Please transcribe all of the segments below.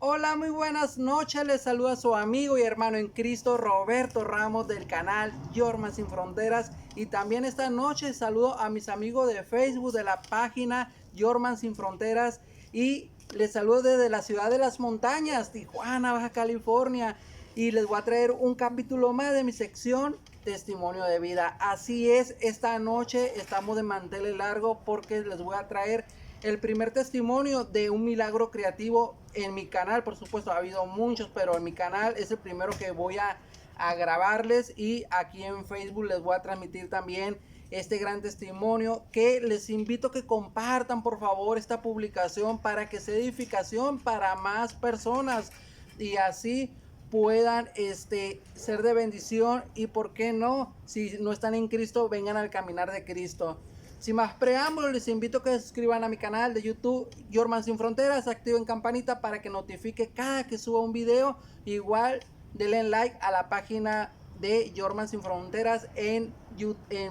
Hola, muy buenas noches. Les saluda su amigo y hermano en Cristo, Roberto Ramos, del canal Jorman Sin Fronteras. Y también esta noche saludo a mis amigos de Facebook, de la página Jorman Sin Fronteras. Y les saludo desde la ciudad de las montañas, Tijuana, Baja California. Y les voy a traer un capítulo más de mi sección Testimonio de Vida. Así es, esta noche estamos de manteles largo porque les voy a traer el primer testimonio de un milagro creativo en mi canal. Por supuesto, ha habido muchos, pero en mi canal es el primero que voy a grabarles, y aquí en Facebook les voy a transmitir también este gran testimonio, que les invito a que compartan por favor esta publicación para que sea edificación para más personas y así puedan ser de bendición, y por qué no, si no están en Cristo, vengan al caminar de Cristo. Sin más preámbulos, les invito a que se suscriban a mi canal de YouTube Jorman Sin Fronteras, activen campanita para que notifique cada que suba un video. Igual denle like a la página de Jorman Sin Fronteras en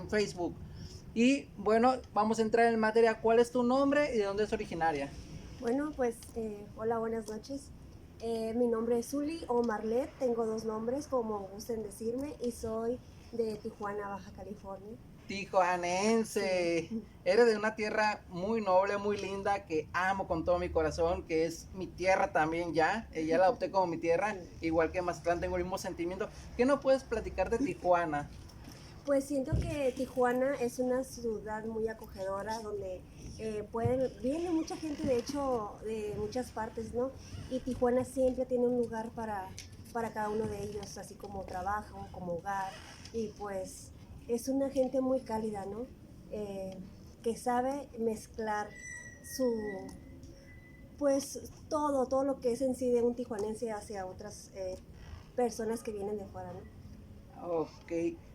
Facebook. Y bueno, vamos a entrar en materia. ¿Cuál es tu nombre y de dónde es originaria? Bueno, pues hola, buenas noches. Mi nombre es Zuli o Marlet, tengo dos nombres como gusten decirme y soy de Tijuana, Baja California. Tijuanense. Sí. Eres de una tierra muy noble, muy linda, que amo con todo mi corazón, que es mi tierra también ya. Ya la adopté como mi tierra, Sí. igual que Mazatlán, tengo el mismo sentimiento. ¿Qué no puedes platicar de Tijuana? Pues siento que Tijuana es una ciudad muy acogedora donde viene mucha gente, de hecho, de muchas partes, ¿no? Y Tijuana siempre tiene un lugar para cada uno de ellos, así como trabajo, como hogar. Y pues es una gente muy cálida, ¿no? Eh, que sabe mezclar su, pues todo lo que es en sí de un tijuanense hacia otras personas que vienen de fuera, ¿no? Ok,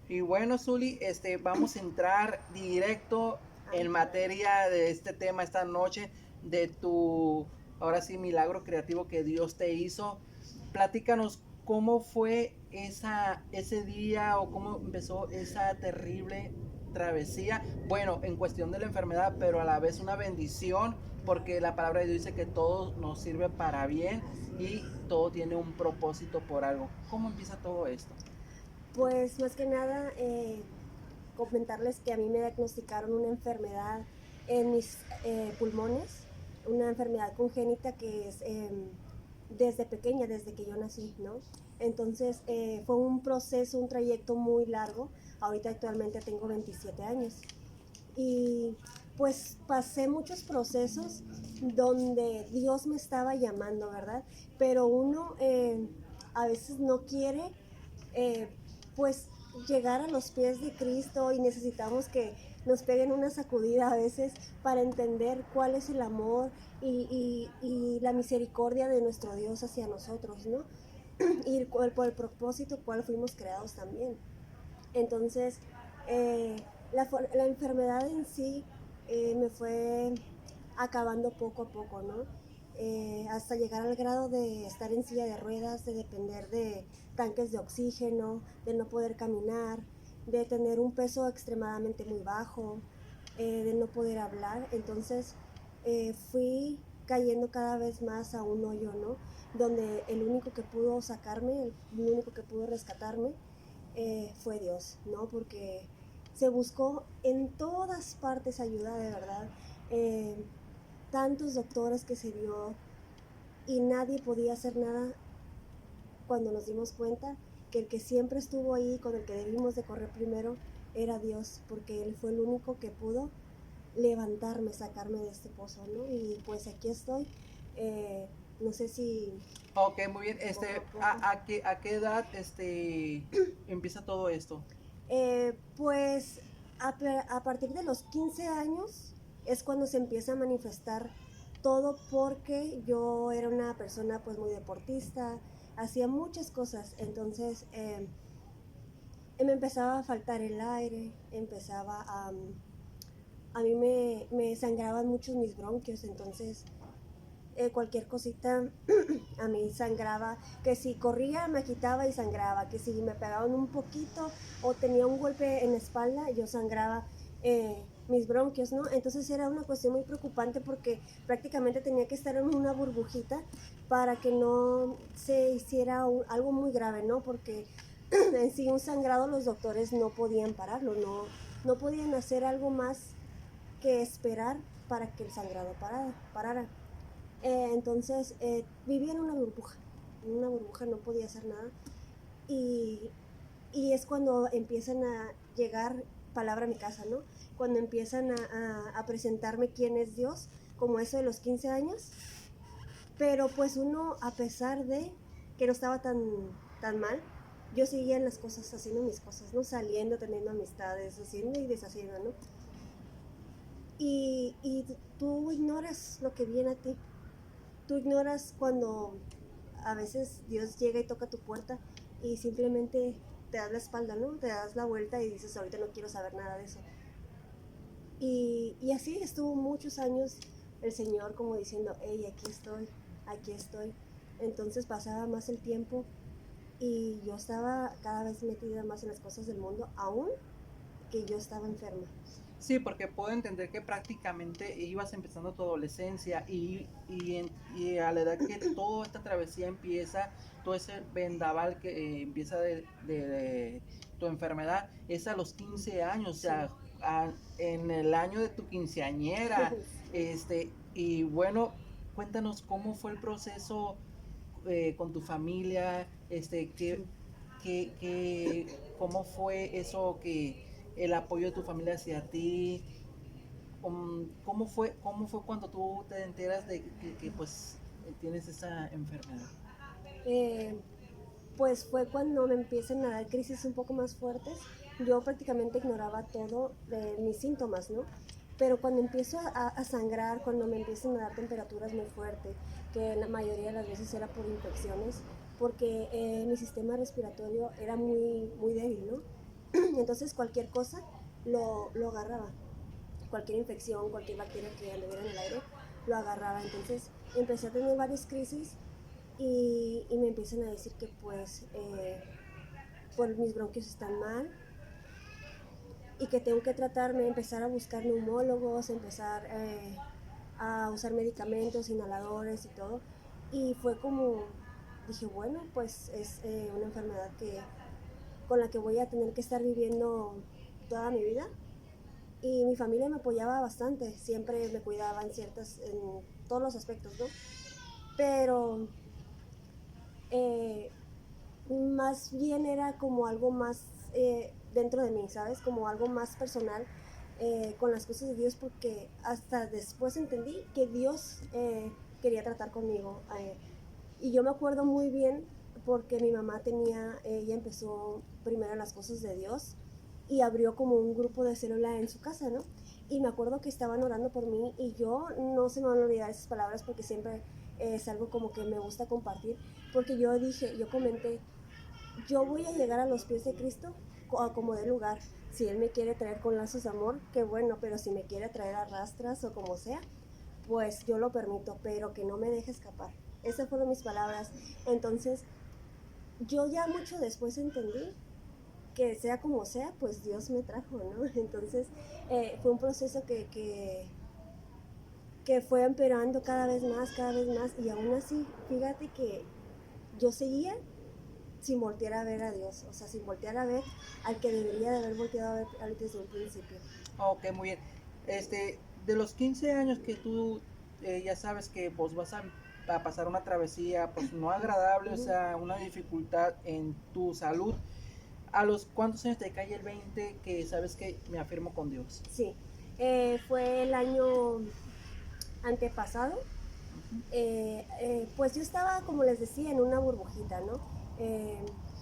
y bueno, Zuli, vamos a entrar directo en materia de este tema esta noche, de tu, ahora sí, milagro creativo que Dios te hizo. Platícanos cómo fue ese día, o cómo empezó esa terrible travesía. Bueno, en cuestión de la enfermedad, pero a la vez una bendición, porque la palabra de Dios dice que todo nos sirve para bien y todo tiene un propósito por algo. ¿Cómo empieza todo esto? Pues más que nada comentarles que a mí me diagnosticaron una enfermedad en mis pulmones, una enfermedad congénita que es desde pequeña, desde que yo nací, ¿no? Entonces fue un proceso, un trayecto muy largo. Ahorita actualmente tengo 27 años. Y pues pasé muchos procesos donde Dios me estaba llamando, ¿verdad? Pero uno a veces no quiere, eh, pues, llegar a los pies de Cristo, y necesitamos que nos peguen una sacudida a veces para entender cuál es el amor y la misericordia de nuestro Dios hacia nosotros, ¿no? Y por el propósito cual fuimos creados también. Entonces, eh, la enfermedad en sí me fue acabando poco a poco, ¿no? Hasta llegar al grado de estar en silla de ruedas, de depender de tanques de oxígeno, de no poder caminar, de tener un peso extremadamente muy bajo, de no poder hablar. Entonces fui cayendo cada vez más a un hoyo, ¿no? Donde el único que pudo sacarme, el único que pudo rescatarme fue Dios, ¿no? Porque se buscó en todas partes ayuda, de verdad. Eh, Tantos doctores que se vio y nadie podía hacer nada, cuando nos dimos cuenta que el que siempre estuvo ahí, con el que debimos de correr primero, era Dios, porque Él fue el único que pudo levantarme, sacarme de este pozo, ¿no? Y pues aquí estoy. No sé si Ok, muy bien. poco a poco. ¿A qué edad empieza todo esto? Pues a partir de los 15 años es cuando se empieza a manifestar todo, porque yo era una persona pues muy deportista, hacía muchas cosas. Entonces me empezaba a faltar el aire, empezaba a mí me sangraban mucho mis bronquios. Entonces cualquier cosita a mí sangraba, que si corría me agitaba y sangraba, que si me pegaban un poquito o tenía un golpe en la espalda, yo sangraba. mis bronquios, ¿no? Entonces era una cuestión muy preocupante porque prácticamente tenía que estar en una burbujita para que no se hiciera algo muy grave, ¿no? Porque en sí un sangrado los doctores no podían pararlo, no podían hacer algo más que esperar para que el sangrado parara. Entonces vivía en una burbuja no podía hacer nada y, y es cuando empiezan a llegar palabra a mi casa, ¿no? Cuando empiezan a presentarme quién es Dios, como eso de los 15 años, pero pues uno, a pesar de que no estaba tan mal, yo seguía en las cosas, haciendo mis cosas, ¿no? Saliendo, teniendo amistades, haciendo y deshaciendo, ¿no? Y tú ignoras lo que viene a ti. Tú ignoras cuando a veces Dios llega y toca tu puerta y simplemente te das la espalda, ¿no? Te das la vuelta y dices, ahorita no quiero saber nada de eso. Y así estuvo muchos años el Señor como diciendo, hey, aquí estoy, aquí estoy. Entonces pasaba más el tiempo y yo estaba cada vez metida más en las cosas del mundo, aún que yo estaba enferma. Sí, porque puedo entender que prácticamente ibas empezando tu adolescencia y a la edad que toda esta travesía empieza, todo ese vendaval que empieza de tu enfermedad, es a los 15 años, o sea, en el año de tu quinceañera, y bueno, cuéntanos cómo fue el proceso con tu familia, cómo fue eso que el apoyo de tu familia hacia ti. ¿Cómo fue cuando tú te enteras de que, pues tienes esa enfermedad? Eh, pues fue cuando me empiezan a dar crisis un poco más fuertes. Yo prácticamente ignoraba todo de mis síntomas, ¿no? Pero cuando empiezo a sangrar, cuando me empiezan a dar temperaturas muy fuertes, que la mayoría de las veces era por infecciones, porque mi sistema respiratorio era muy débil, ¿no? Entonces cualquier cosa lo agarraba. Cualquier infección, cualquier bacteria que anduviera en el aire, lo agarraba. Entonces empecé a tener varias crisis y me empiezan a decir que pues mis bronquios están mal y que tengo que tratarme, empezar a buscar neumólogos, empezar a usar medicamentos, inhaladores y todo. Y fue como, dije, bueno, pues es una enfermedad con la que voy a tener que estar viviendo toda mi vida. Y mi familia me apoyaba bastante, siempre me cuidaba en todos los aspectos, ¿no? Pero más bien era como algo más dentro de mí, ¿sabes? Como algo más personal con las cosas de Dios, porque hasta después entendí que Dios quería tratar conmigo. Y yo me acuerdo muy bien porque mi mamá ella empezó primero las cosas de Dios y abrió como un grupo de célula en su casa, ¿no? Y me acuerdo que estaban orando por mí y yo no se me van a olvidar esas palabras porque siempre es algo como que me gusta compartir, porque yo comenté, yo voy a llegar a los pies de Cristo como de lugar. Si Él me quiere traer con lazos de amor, qué bueno, pero si me quiere traer a rastras o como sea, pues yo lo permito, pero que no me deje escapar. Esas fueron mis palabras. Entonces, yo ya mucho después entendí que sea como sea, pues Dios me trajo, ¿no? Entonces, fue un proceso que fue empeorando cada vez más, y aún así, fíjate que yo seguía sin voltear a ver a Dios, o sea, sin voltear a ver al que debería de haber volteado a ver desde un principio. Ok, muy bien. De los 15 años que tú ya sabes que pues a pasar una travesía pues no agradable, o sea, una dificultad en tu salud, ¿a los cuántos años te cae el 20 que sabes que me afirmo con Dios? Sí, fue el año antepasado. Pues yo estaba, como les decía, en una burbujita, ¿no?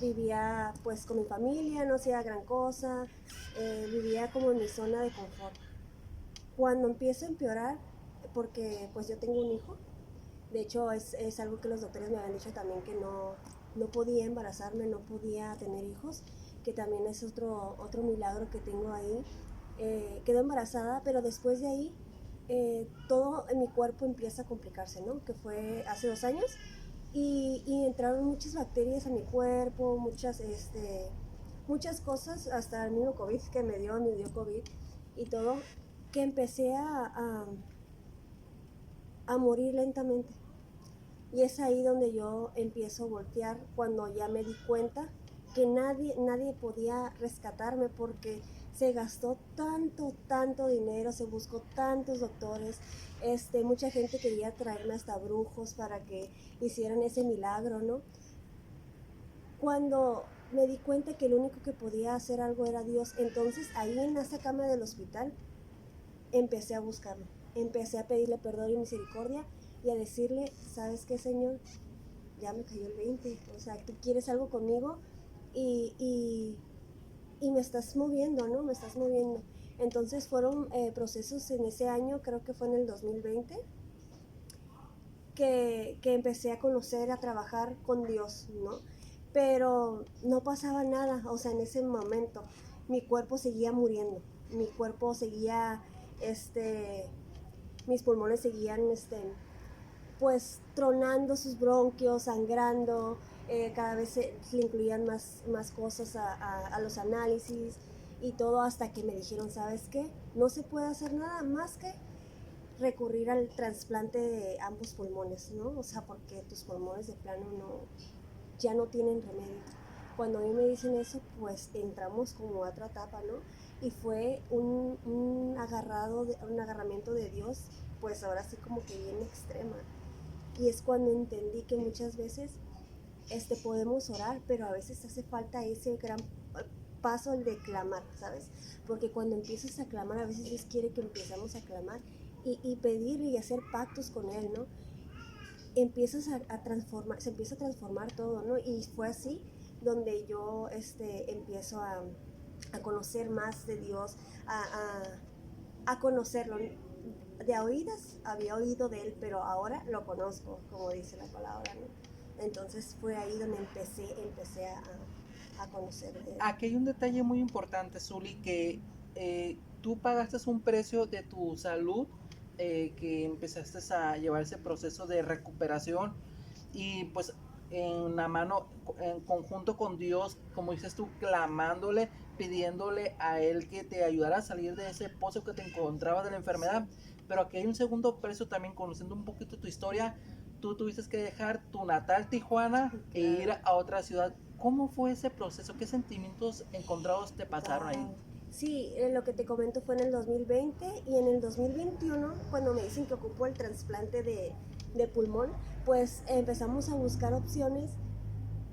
Vivía pues con mi familia, no hacía gran cosa, vivía como en mi zona de confort. Cuando empiezo a empeorar, porque pues yo tengo un hijo, de hecho es algo que los doctores me habían dicho también, que no podía embarazarme, no podía tener hijos, que también es otro milagro que tengo ahí. Quedo embarazada, pero después de ahí todo en mi cuerpo empieza a complicarse, ¿no? Que fue hace 2 años y entraron muchas bacterias a mi cuerpo, muchas cosas, hasta el mismo COVID que me dio COVID y todo. que empecé a morir lentamente. Y es ahí donde yo empiezo a voltear, cuando ya me di cuenta que nadie podía rescatarme, porque se gastó tanto dinero, se buscó tantos doctores, mucha gente quería traerme hasta brujos para que hicieran ese milagro, ¿no? Cuando me di cuenta que el único que podía hacer algo era Dios, entonces ahí en esa cama del hospital empecé a buscarlo, empecé a pedirle perdón y misericordia y a decirle, ¿sabes qué, Señor? Ya me cayó el 20, o sea, tú quieres algo conmigo y, y, y me estás moviendo, ¿no? Me estás moviendo. Entonces fueron procesos en ese año, creo que fue en el 2020, que empecé a conocer, a trabajar con Dios, ¿no? Pero no pasaba nada, o sea, en ese momento mi cuerpo seguía muriendo, mi cuerpo seguía, mis pulmones seguían, pues tronando sus bronquios, sangrando, cada vez se le incluían más cosas a los análisis y todo, hasta que me dijeron, ¿sabes qué? No se puede hacer nada más que recurrir al trasplante de ambos pulmones, ¿no? O sea, porque tus pulmones de plano ya no tienen remedio. Cuando a mí me dicen eso, pues entramos como a otra etapa, ¿no? Y fue un agarramiento de Dios, pues ahora sí como que bien extrema. Y es cuando entendí que muchas veces podemos orar, pero a veces hace falta ese gran paso, el de clamar, ¿sabes? Porque cuando empiezas a clamar, a veces Dios quiere que empezamos a clamar y pedirle y hacer pactos con Él, ¿no? Empiezas a transformar, se empieza a transformar todo, ¿no? Y fue así donde yo empiezo a conocer más de Dios, a conocerlo. De oídas había oído de Él, pero ahora lo conozco, como dice la palabra, ¿no? Entonces fue ahí donde empecé a conocer de Él. Aquí hay un detalle muy importante, Zuli, que tú pagaste un precio de tu salud, que empezaste a llevar ese proceso de recuperación y pues en la mano, en conjunto con Dios, como dices tú, clamándole, pidiéndole a Él que te ayudara a salir de ese pozo que te encontrabas de la enfermedad. Pero aquí hay un segundo precio también, conociendo un poquito tu historia. Tú tuviste que dejar tu natal Tijuana e ir a otra ciudad. ¿Cómo fue ese proceso? ¿Qué sentimientos encontrados te pasaron ahí? Sí, lo que te comento fue en el 2020 y en el 2021, cuando me dicen que ocupo el trasplante de pulmón, pues empezamos a buscar opciones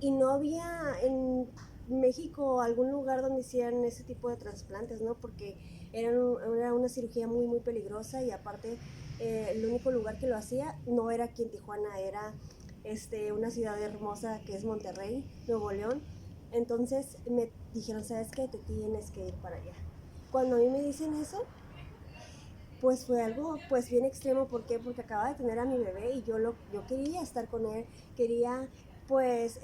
y no había en México algún lugar donde hicieran ese tipo de trasplantes, ¿no? Porque era una cirugía muy peligrosa y aparte el único lugar que lo hacía no era aquí en Tijuana, era una ciudad hermosa que es Monterrey, Nuevo León. Entonces me dijeron, ¿sabes qué? Te tienes que ir para allá. Cuando a mí me dicen eso, pues fue algo pues bien extremo. ¿Por qué? Porque acababa de tener a mi bebé y yo quería estar con él, quería pues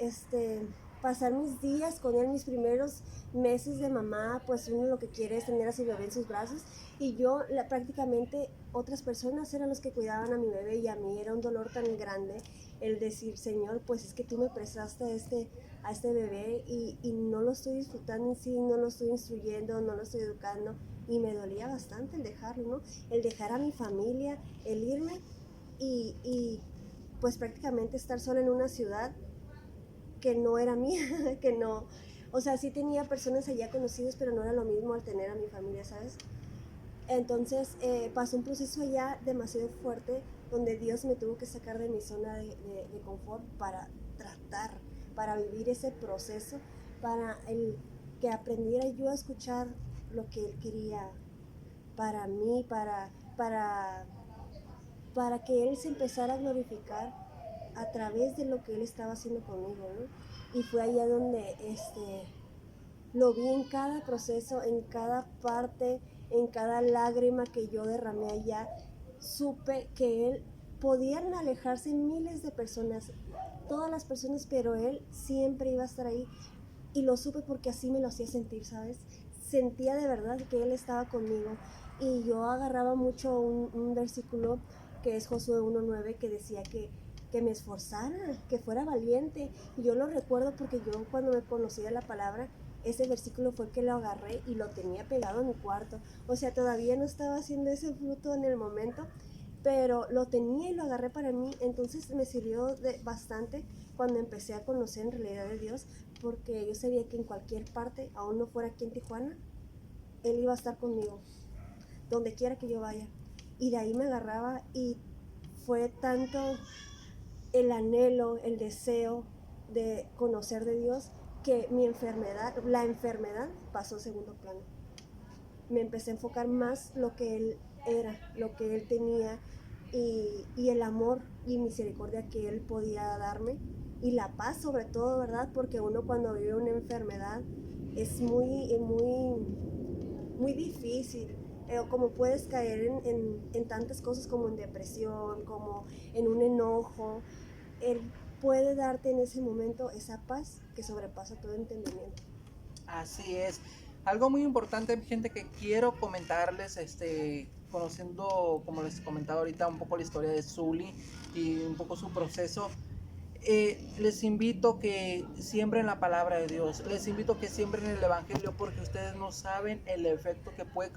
pasar mis días con él, mis primeros meses de mamá, pues uno lo que quiere es tener a su bebé en sus brazos y prácticamente otras personas eran los que cuidaban a mi bebé y a mí era un dolor tan grande el decir, Señor, pues es que tú me prestaste a este bebé y no lo estoy disfrutando en sí, no lo estoy instruyendo, no lo estoy educando y me dolía bastante el dejarlo, ¿no? El dejar a mi familia, el irme y pues prácticamente estar sola en una ciudad que no era mía, que no, o sea, sí tenía personas allá conocidas, pero no era lo mismo al tener a mi familia, ¿sabes? Entonces pasó un proceso allá demasiado fuerte donde Dios me tuvo que sacar de mi zona de confort para tratar, para vivir ese proceso, para que aprendiera yo a escuchar lo que Él quería para mí, para que Él se empezara a glorificar a través de lo que Él estaba haciendo conmigo, ¿no? Y fue allá donde lo vi en cada proceso, en cada parte, en cada lágrima que yo derramé allá. Supe que Él podían alejarse miles de personas, todas las personas, pero Él siempre iba a estar ahí. Y lo supe porque así me lo hacía sentir, ¿sabes? Sentía de verdad que Él estaba conmigo. Y yo agarraba mucho un versículo que es Josué 1:9 que decía que me esforzara, que fuera valiente. Y yo lo recuerdo porque yo cuando me conocía la palabra, ese versículo fue que lo agarré y lo tenía pegado en mi cuarto. O sea, todavía no estaba haciendo ese fruto en el momento, pero lo tenía y lo agarré para mí. Entonces me sirvió bastante cuando empecé a conocer en realidad de Dios, porque yo sabía que en cualquier parte, aún no fuera aquí en Tijuana, Él iba a estar conmigo, donde quiera que yo vaya. Y de ahí me agarraba y fue tanto el anhelo, el deseo de conocer de Dios, que la enfermedad pasó a segundo plano. Me empecé a enfocar más lo que Él era, lo que Él tenía y el amor y misericordia que Él podía darme y la paz sobre todo, ¿verdad? Porque uno cuando vive una enfermedad es muy difícil, como puedes caer en tantas cosas como en depresión, como en un enojo. Él puede darte en ese momento esa paz que sobrepasa todo entendimiento. Así es. Algo muy importante, gente, que quiero comentarles, conociendo, como les comentaba ahorita, un poco la historia de Zully y un poco su proceso. Les invito que siembren la palabra de Dios, les invito que siembren el evangelio, porque ustedes no saben el efecto que puede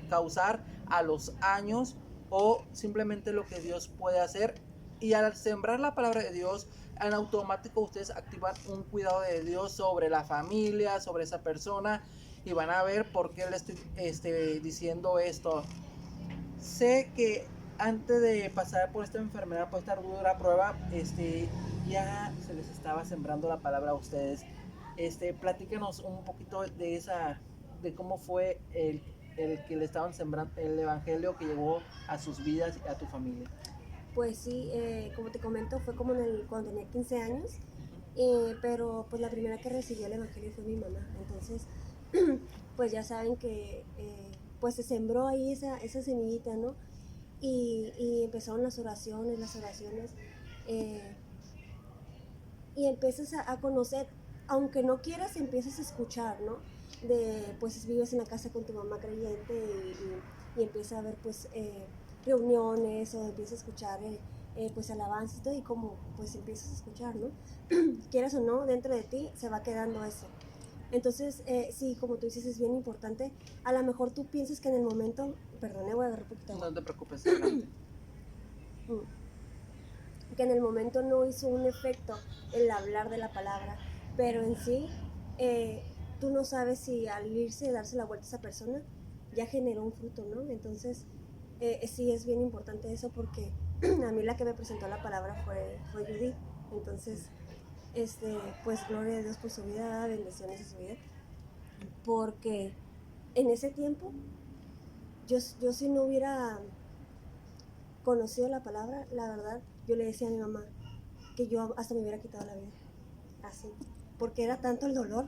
causar a los años, o simplemente lo que Dios puede hacer. Y al sembrar la palabra de Dios, en automático ustedes activan un cuidado de Dios sobre la familia, sobre esa persona, y van a ver por qué le estoy diciendo esto. Sé que antes de pasar por esta enfermedad, por esta dura prueba, ya se les estaba sembrando la palabra a ustedes. Platícanos un poquito de cómo fue el que le estaban sembrando, el evangelio que llegó a sus vidas y a tu familia. Pues sí, como te comento, fue como cuando tenía 15 años, pero pues la primera que recibió el evangelio fue mi mamá. Entonces, pues ya saben que pues se sembró ahí esa semillita, ¿no? Y empezaron las oraciones, eh, y empiezas a conocer, aunque no quieras, empiezas a escuchar, ¿no? Pues vives en la casa con tu mamá creyente y empieza a haber pues reuniones, o empiezas a escuchar pues alabanzas y todo, y como pues empiezas a escuchar, ¿no? Quieras o no, dentro de ti se va quedando eso. Entonces, sí, como tú dices, es bien importante. A lo mejor tú piensas que en el momento, perdón, voy a agarrar un poquito. No te preocupes, adelante. Que en el momento no hizo un efecto el hablar de la palabra, pero en sí, tú no sabes si al irse, darse la vuelta a esa persona, ya generó un fruto, ¿no? Entonces, sí es bien importante eso, porque a mí la que me presentó la palabra fue Judith. Entonces, pues gloria a Dios por su vida, bendiciones a su vida, porque en ese tiempo, yo si no hubiera conocido la palabra, la verdad, yo le decía a mi mamá que yo hasta me hubiera quitado la vida, así, porque era tanto el dolor,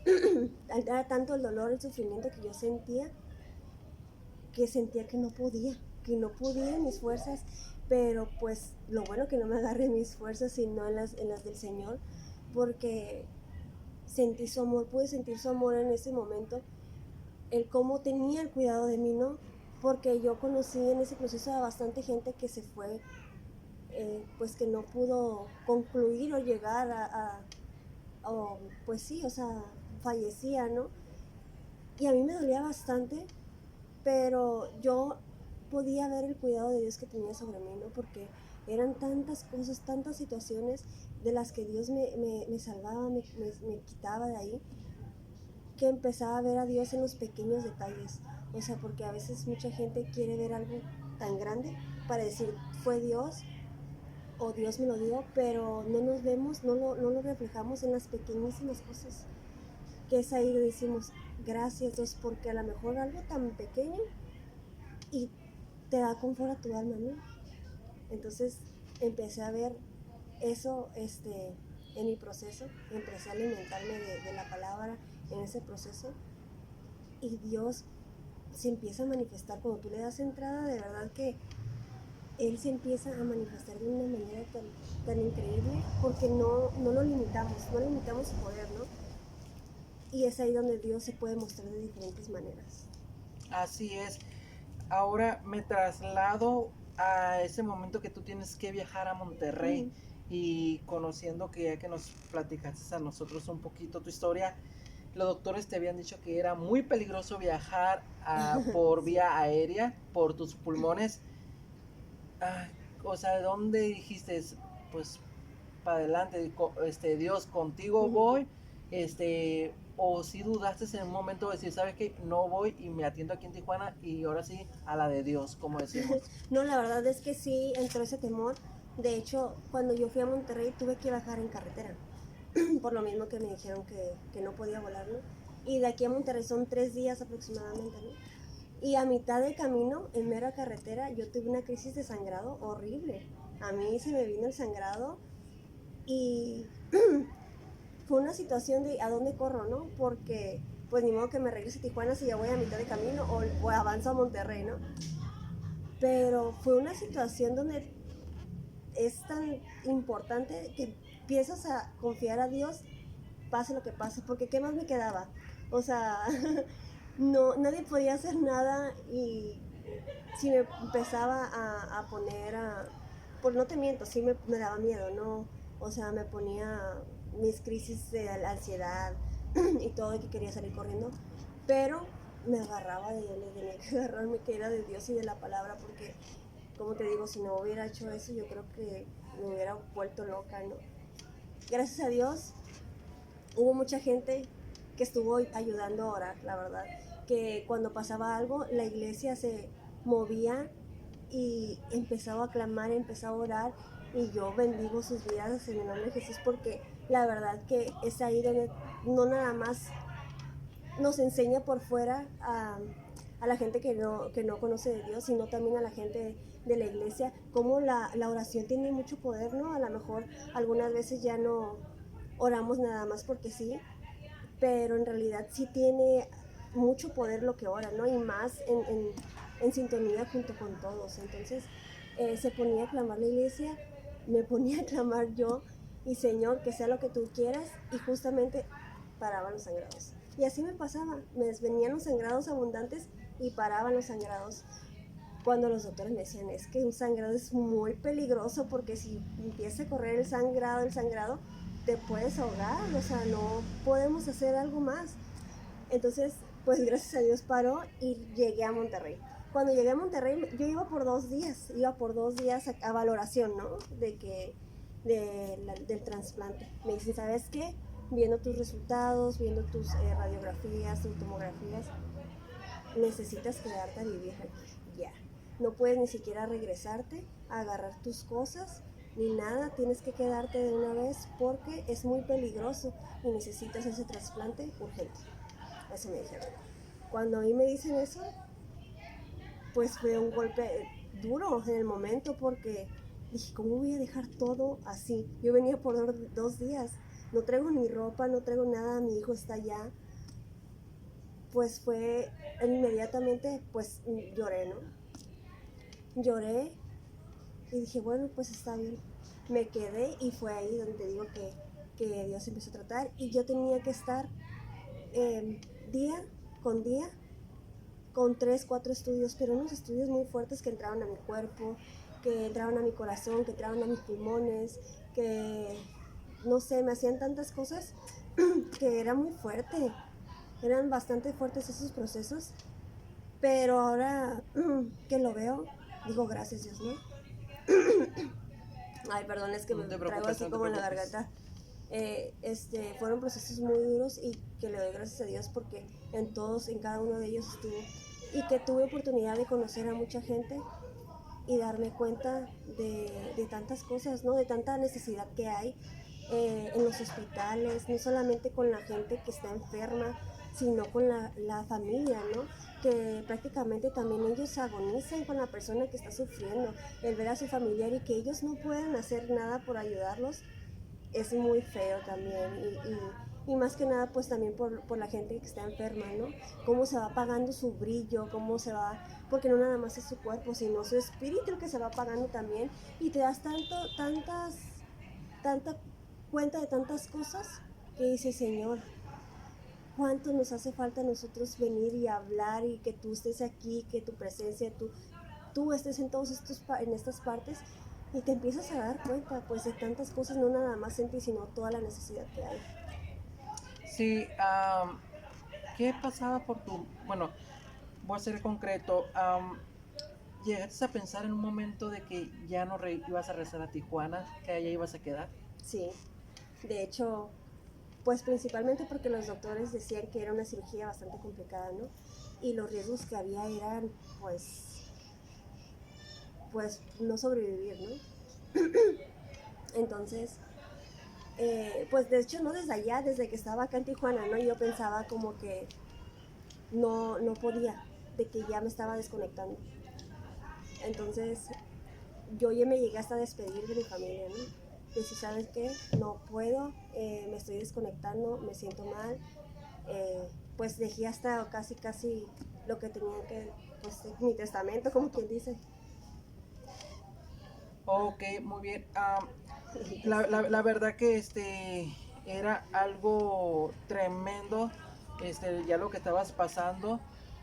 el sufrimiento que yo sentía que no podía en mis fuerzas, pero pues lo bueno que no me agarre en mis fuerzas, sino en las del Señor, porque sentí su amor, pude sentir su amor en ese momento, el cómo tenía el cuidado de mí, ¿no? Porque yo conocí en ese proceso a bastante gente que se fue, pues que no pudo concluir o llegar pues sí, o sea, fallecía, ¿no? Y a mí me dolía bastante, pero yo podía ver el cuidado de Dios que tenía sobre mí, ¿no? Porque eran tantas cosas, tantas situaciones de las que Dios me salvaba, me quitaba de ahí, que empezaba a ver a Dios en los pequeños detalles. O sea, porque a veces mucha gente quiere ver algo tan grande para decir, fue Dios o Dios me lo dio, pero no nos vemos, no lo reflejamos en las pequeñísimas cosas, que es ahí donde decimos, gracias Dios, porque a lo mejor algo tan pequeño y te da confort a tu alma, ¿no? Entonces empecé a ver eso en mi proceso, empecé a alimentarme de la palabra en ese proceso, y Dios se empieza a manifestar cuando tú le das entrada, de verdad que Él se empieza a manifestar de una manera tan increíble, porque no lo limitamos su poder, ¿no? Y es ahí donde Dios se puede mostrar de diferentes maneras. Así es. Ahora me traslado a ese momento que tú tienes que viajar a Monterrey, y conociendo que ya que nos platicaste a nosotros un poquito tu historia, los doctores te habían dicho que era muy peligroso viajar por vía aérea, por tus pulmones. Ah, o sea, ¿dónde dijiste? Pues para adelante, Dios, contigo voy, o si dudaste en un momento de decir, ¿sabes qué? No voy y me atiendo aquí en Tijuana y ahora sí a la de Dios, como decimos. No, la verdad es que sí entró ese temor. De hecho, cuando yo fui a Monterrey tuve que bajar en carretera, por lo mismo que me dijeron que no podía volar, ¿no? Y de aquí a Monterrey son 3 días aproximadamente, ¿no? Y a mitad de camino, en mera carretera, yo tuve una crisis de sangrado horrible. A mí se me vino el sangrado y fue una situación de a dónde corro, ¿no? Porque pues ni modo que me regrese a Tijuana si ya voy a mitad de camino o avanzo a Monterrey, ¿no? Pero fue una situación donde es tan importante que empiezas a confiar a Dios, pase lo que pase, porque ¿qué más me quedaba? O sea, no, nadie podía hacer nada y si me empezaba a poner a... Pues no te miento, sí me daba miedo, ¿no? O sea, me ponía mis crisis de la ansiedad y todo, y que quería salir corriendo, pero me agarraba de él, tenía que agarrarme que era de Dios y de la palabra, porque, como te digo, si no hubiera hecho eso, yo creo que me hubiera vuelto loca, ¿no? Gracias a Dios, hubo mucha gente que estuvo ayudando a orar, la verdad, que cuando pasaba algo, la iglesia se movía y empezaba a clamar, empezaba a orar, y yo bendigo sus vidas en el nombre de Jesús, porque la verdad que es ahí donde no nada más nos enseña por fuera a la gente que no conoce de Dios, sino también a la gente de la iglesia, cómo la oración tiene mucho poder, ¿no? A lo mejor algunas veces ya no oramos nada más porque sí, pero en realidad sí tiene mucho poder lo que ora, ¿no? Y más en sintonía junto con todos. Entonces se ponía a clamar la iglesia, me ponía a clamar yo, y Señor, que sea lo que tú quieras, y justamente paraban los sangrados. Y así me pasaba, me venían los sangrados abundantes y paraban los sangrados. Cuando los doctores me decían, es que un sangrado es muy peligroso porque si empieza a correr el sangrado, te puedes ahogar, o sea, no podemos hacer algo más. Entonces, pues gracias a Dios paró y llegué a Monterrey. Cuando llegué a Monterrey, yo iba por 2 días a valoración, ¿no? Del trasplante. Me dicen, ¿sabes qué? Viendo tus resultados, viendo tus radiografías, tus tomografías, necesitas quedarte a vivir aquí, ya. No puedes ni siquiera regresarte a agarrar tus cosas ni nada, tienes que quedarte de una vez porque es muy peligroso y necesitas ese trasplante urgente. Eso me dijeron. Cuando a mí me dicen eso, pues fue un golpe duro en el momento, porque dije, ¿cómo voy a dejar todo así? Yo venía por 2 días, no traigo ni ropa, no traigo nada, mi hijo está allá. Pues fue inmediatamente, pues lloré, ¿no? Lloré y dije, bueno, pues está bien. Me quedé y fue ahí donde te digo que Dios empezó a tratar, y yo tenía que estar día con 3, 4 estudios, pero unos estudios muy fuertes que entraban a mi cuerpo, que entraban a mi corazón, que entraban a mis pulmones, que no sé, me hacían tantas cosas que era muy fuerte. Eran bastante fuertes esos procesos, pero ahora que lo veo, digo gracias Dios, ¿no? Ay, perdón, es que No me te traigo preocupes, así no te como en la preocupes. garganta. Fueron procesos muy duros y que le doy gracias a Dios porque en cada uno de ellos estuvo, y que tuve oportunidad de conocer a mucha gente y darme cuenta de tantas cosas, ¿no? De tanta necesidad que hay en los hospitales, no solamente con la gente que está enferma, sino con la familia, ¿no? Que prácticamente también ellos agonizan con la persona que está sufriendo, el ver a su familiar y que ellos no puedan hacer nada por ayudarlos, es muy feo también. Y más que nada pues también por la gente que está enferma, ¿no? Cómo se va apagando su brillo, cómo se va, porque no nada más es su cuerpo, sino su espíritu el que se va apagando también, y te das tanta cuenta de tantas cosas que dices, Señor, cuánto nos hace falta a nosotros venir y hablar, y que tú estés aquí, que tu presencia, tú estés en en estas partes, y te empiezas a dar cuenta pues de tantas cosas, no nada más en ti, sino toda la necesidad que hay. Sí, ¿qué pasaba por tu, bueno, voy a ser concreto, llegaste a pensar en un momento de que ya no ibas a regresar a Tijuana, que allá ibas a quedar? Sí, de hecho, pues principalmente porque los doctores decían que era una cirugía bastante complicada, ¿no? Y los riesgos que había eran, pues no sobrevivir, ¿no? Entonces, pues de hecho no desde allá, desde que estaba acá en Tijuana, ¿no? Yo pensaba como que no podía, de que ya me estaba desconectando. Entonces, yo ya me llegué hasta a despedir de mi familia, ¿no? Decir, ¿sabes qué? No puedo, me estoy desconectando, me siento mal. Pues dejé hasta casi lo que tenía que, pues mi testamento, como quien dice. Ok, muy bien. La verdad que era algo tremendo, ya lo que estabas pasando.